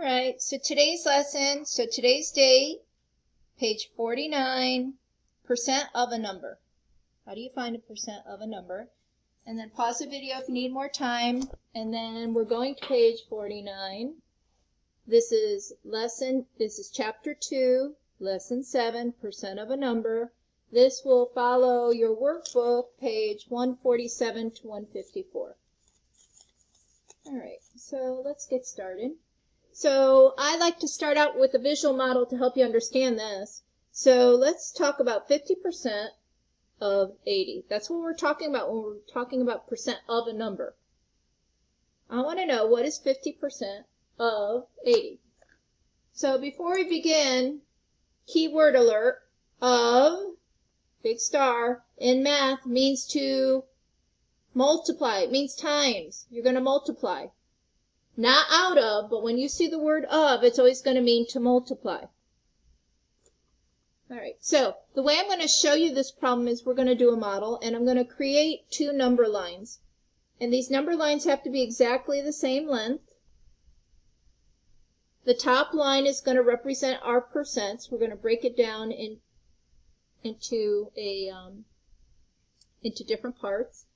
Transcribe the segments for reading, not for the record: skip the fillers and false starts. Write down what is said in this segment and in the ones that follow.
right, so today's lesson, today's date, page 49, percent of a number. How do you find a percent of a number? And then pause the video if you need more time, and then we're going to page 49. This is chapter 2, lesson 7, percent of a number. This will follow your workbook, page 147 to 154. All right, so let's get started. So I like to start out with a visual model to help you understand this. So let's talk about 50% of 80. That's what we're talking about when we're talking about percent of a number. I want to know, what is 50% of 80? So before we begin, keyword alert, of, big star, in math means to multiply. It means times. You're going to multiply. Not out of, but when you see the word of, it's always going to mean to multiply. All right, so the way I'm going to show you this problem is we're going to do a model, and I'm going to create two number lines. And these number lines have to be exactly the same length. The top line is going to represent our percents. We're going to break it down into different parts.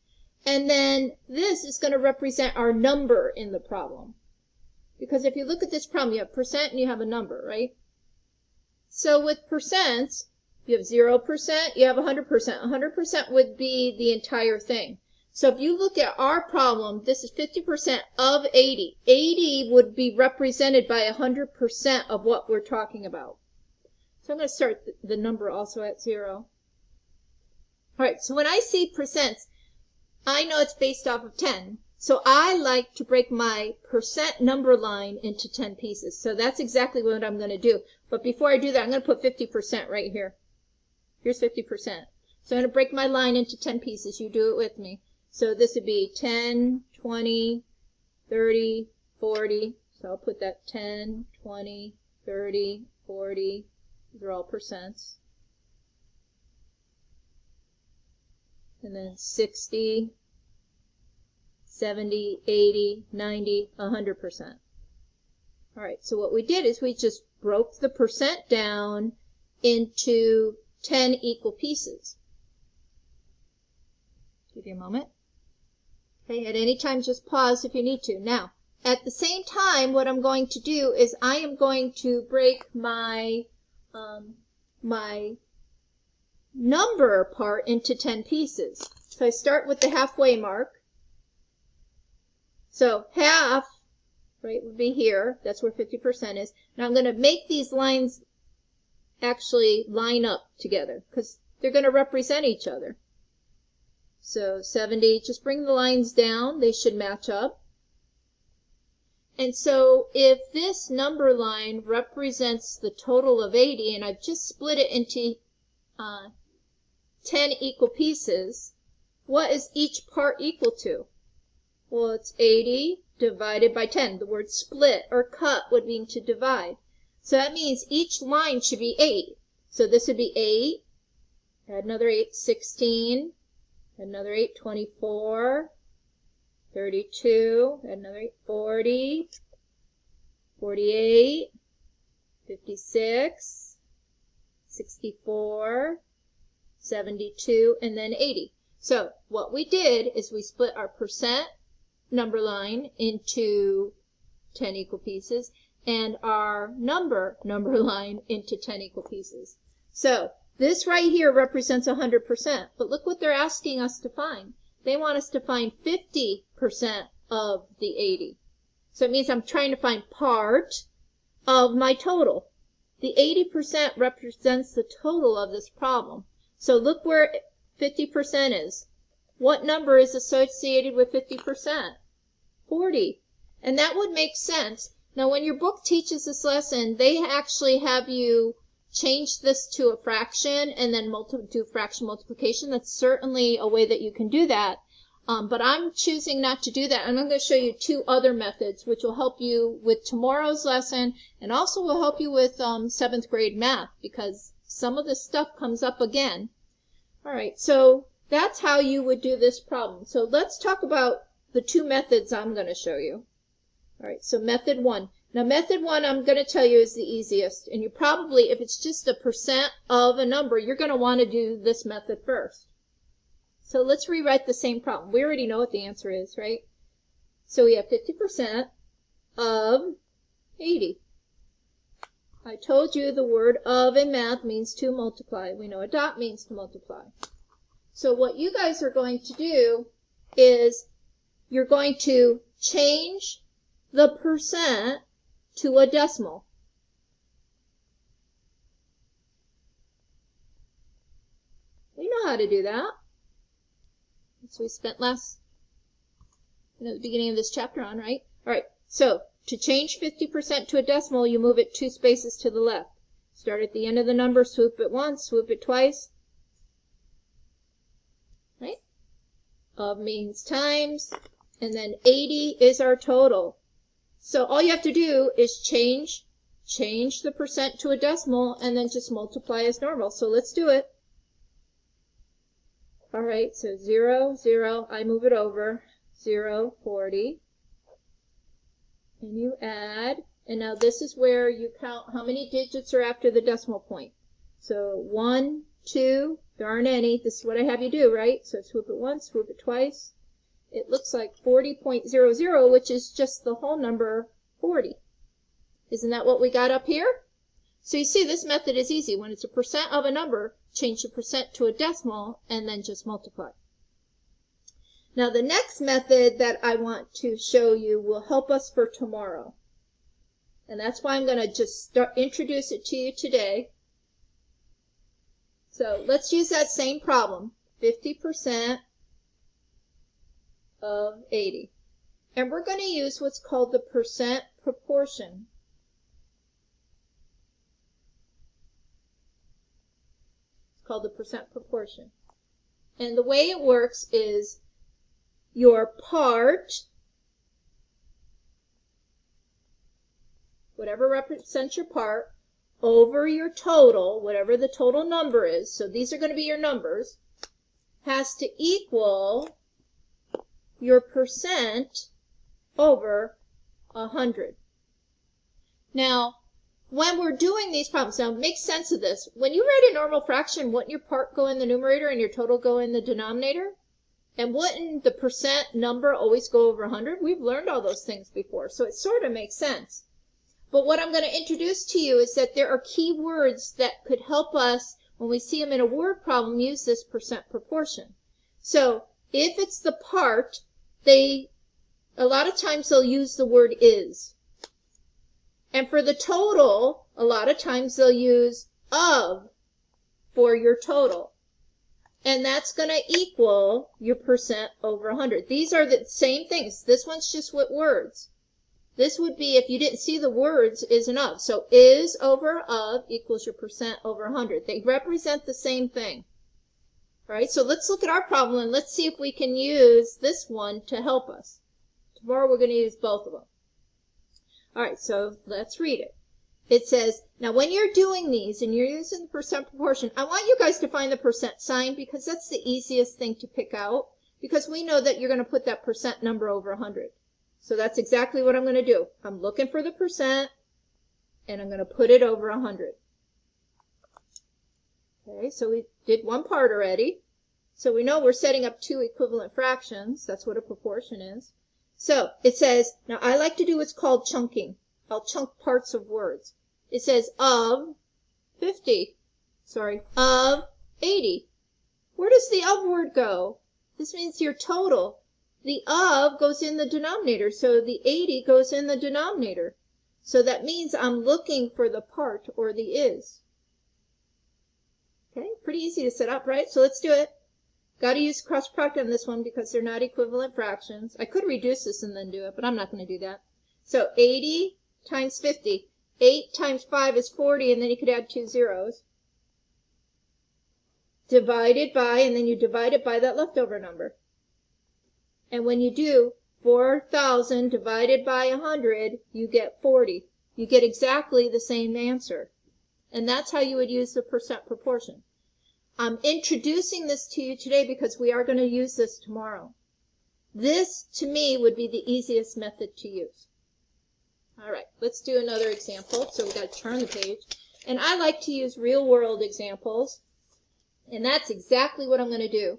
And then this is going to represent our number in the problem. Because if you look at this problem, you have percent and you have a number, right? So with percents, you have 0%, you have 100%. 100% would be the entire thing. So if you look at our problem, this is 50% of 80. 80 would be represented by 100% of what we're talking about. So I'm going to start the number also at 0. All right, so when I see percents, I know it's based off of 10. So I like to break my percent number line into 10 pieces. So that's exactly what I'm going to do. But before I do that, I'm going to put 50% right here. Here's 50%. So I'm going to break my line into 10 pieces. You do it with me. So this would be 10, 20, 30, 40. So I'll put that 10, 20, 30, 40. These are all percents. And then 60, 70, 80, 90, 100%. All right, so what we did is we just broke the percent down into 10 equal pieces. Give you a moment. Okay, at any time just pause if you need to. Now, at the same time, what I'm going to do is I am going to break my number part into 10 pieces. So I start with the halfway mark. So half, right, would be here. That's where 50% is. Now I'm going to make these lines actually line up together because they're going to represent each other. So 70, just bring the lines down. They should match up. And so if this number line represents the total of 80, and I've just split it into 10 equal pieces, what is each part equal to? Well, it's 80 divided by 10. The word split or cut would mean to divide. So that means each line should be 8. So this would be 8, add another 8, 16, add another 8, 24, 32, add another 8, 40, 48, 56, 64, 72, and then 80. So what we did is we split our percent number line into 10 equal pieces and our number line into 10 equal pieces. So this right here represents 100%, but look what they're asking us to find. They want us to find 50% of the 80. So it means I'm trying to find part of my total. The 80% represents the total of this problem. So look where 50% is. What number is associated with 50%? 40. And that would make sense. Now, when your book teaches this lesson, they actually have you change this to a fraction and then do fraction multiplication. That's certainly a way that you can do that. But I'm choosing not to do that. And I'm going to show you two other methods, which will help you with tomorrow's lesson and also will help you with 7th grade math because some of this stuff comes up again. All right, so that's how you would do this problem. So let's talk about the two methods I'm going to show you. All right, so method 1. Now, method 1, I'm going to tell you, is the easiest. And you probably, if it's just a percent of a number, you're going to want to do this method first. So let's rewrite the same problem. We already know what the answer is, right? So we have 50% of 80. I told you the word of in math means to multiply. We know a dot means to multiply. So what you guys are going to do is you're going to change the percent to a decimal. We know how to do that. That's what we spent the beginning of this chapter on, right? All right, so to change 50% to a decimal, you move it 2 spaces to the left. Start at the end of the number, swoop it once, swoop it twice. Right? Of means times, and then 80 is our total. So all you have to do is change the percent to a decimal and then just multiply as normal. So let's do it. All right, so 0, 0, I move it over, 0, 40. And you add, and now this is where you count how many digits are after the decimal point. So 1, 2, there aren't any. This is what I have you do, right? So swoop it once, swoop it twice. It looks like 40.00, which is just the whole number 40. Isn't that what we got up here? So you see, this method is easy. When it's a percent of a number, change the percent to a decimal and then just multiply. Now the next method that I want to show you will help us for tomorrow. And that's why I'm going to just introduce it to you today. So let's use that same problem, 50% of 80. And we're going to use what's called the percent proportion. It's called the percent proportion. And the way it works is your part, whatever represents your part, over your total, whatever the total number is, so these are going to be your numbers, has to equal your percent over 100. Now, when we're doing these problems, now make sense of this. When you write a normal fraction, wouldn't your part go in the numerator and your total go in the denominator? And wouldn't the percent number always go over 100? We've learned all those things before, so it sort of makes sense. But what I'm going to introduce to you is that there are key words that could help us, when we see them in a word problem, use this percent proportion. So if it's the part, a lot of times they'll use the word is. And for the total, a lot of times they'll use of for your total. And that's going to equal your percent over 100. These are the same things. This one's just with words. This would be, if you didn't see the words, is and of. So is over of equals your percent over 100. They represent the same thing. All right, so let's look at our problem and let's see if we can use this one to help us. Tomorrow we're going to use both of them. All right, so let's read it. It says, now when you're doing these and you're using the percent proportion, I want you guys to find the percent sign because that's the easiest thing to pick out because we know that you're going to put that percent number over 100. So that's exactly what I'm going to do. I'm looking for the percent and I'm going to put it over 100. Okay, so we did one part already. So we know we're setting up two equivalent fractions. That's what a proportion is. So it says, now I like to do what's called chunking. I'll chunk parts of words. It says of 80. Where does the of word go? This means your total. The of goes in the denominator, so the 80 goes in the denominator. So that means I'm looking for the part or the is. Okay, pretty easy to set up, right? So let's do it. Got to use cross product on this one because they're not equivalent fractions. I could reduce this and then do it, but I'm not going to do that. So 80 times 50. 8 times 5 is 40, and then you could add 2 zeros. Divided by, and then you divide it by that leftover number. And when you do 4,000 divided by 100, you get 40. You get exactly the same answer. And that's how you would use the percent proportion. I'm introducing this to you today because we are going to use this tomorrow. This, to me, would be the easiest method to use. All right, let's do another example. So we got to turn the page. And I like to use real world examples. And that's exactly what I'm going to do.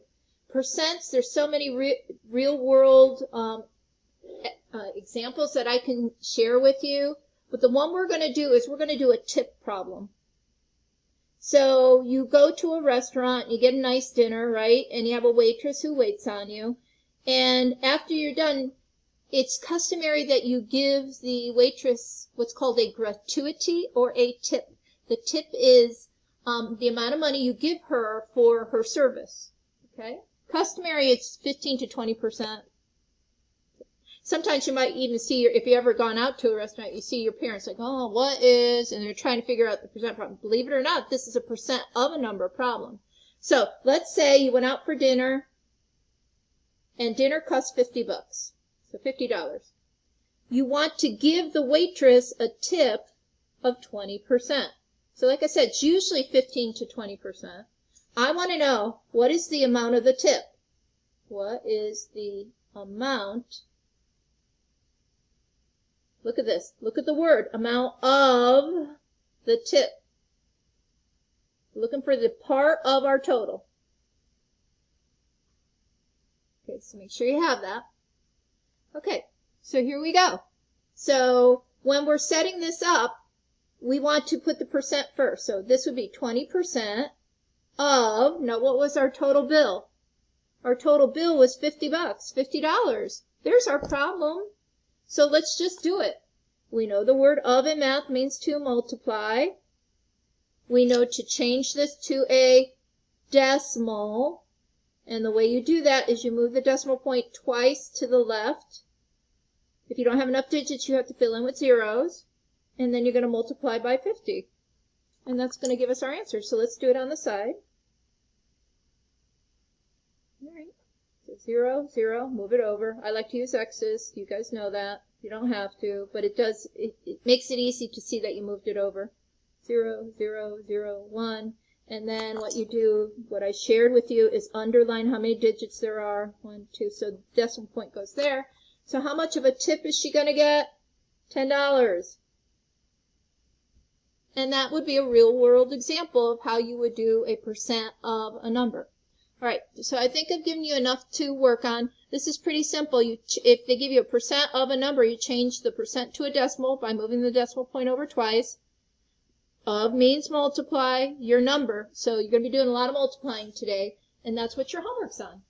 Percents, there's so many real world examples that I can share with you. But the one we're going to do is we're going to do a tip problem. So you go to a restaurant, you get a nice dinner, right? And you have a waitress who waits on you. And after you're done, it's customary that you give the waitress what's called a gratuity or a tip. The tip is the amount of money you give her for her service. Okay? Customary, it's 15 to 20%. Sometimes you might even see, if you've ever gone out to a restaurant, you see your parents like, oh, what is, and they're trying to figure out the percent problem. Believe it or not, this is a percent of a number problem. So let's say you went out for dinner, and dinner cost $50. So $50. You want to give the waitress a tip of 20%. So like I said, it's usually 15 to 20%. I want to know, what is the amount of the tip? What is the amount? Look at this. Look at the word, amount of the tip. Looking for the part of our total. Okay, so make sure you have that. Okay, so here we go. So when we're setting this up, we want to put the percent first. So this would be 20% of, now what was our total bill? Our total bill was $50, $50. There's our problem. So let's just do it. We know the word of in math means to multiply. We know to change this to a decimal. And the way you do that is you move the decimal point twice to the left. If you don't have enough digits, you have to fill in with zeros. And then you're going to multiply by 50. And that's going to give us our answer. So let's do it on the side. All right. So 0, 0, move it over. I like to use X's. You guys know that. You don't have to, but it does. It makes it easy to see that you moved it over. 0, 0, 0, 1. And then what you do, what I shared with you, is underline how many digits there are. 1, 2. So the decimal point goes there. So how much of a tip is she going to get? $10. And that would be a real world example of how you would do a percent of a number. All right, so I think I've given you enough to work on. This is pretty simple. If they give you a percent of a number, you change the percent to a decimal by moving the decimal point over twice. Of means multiply your number. So you're going to be doing a lot of multiplying today, and that's what your homework's on.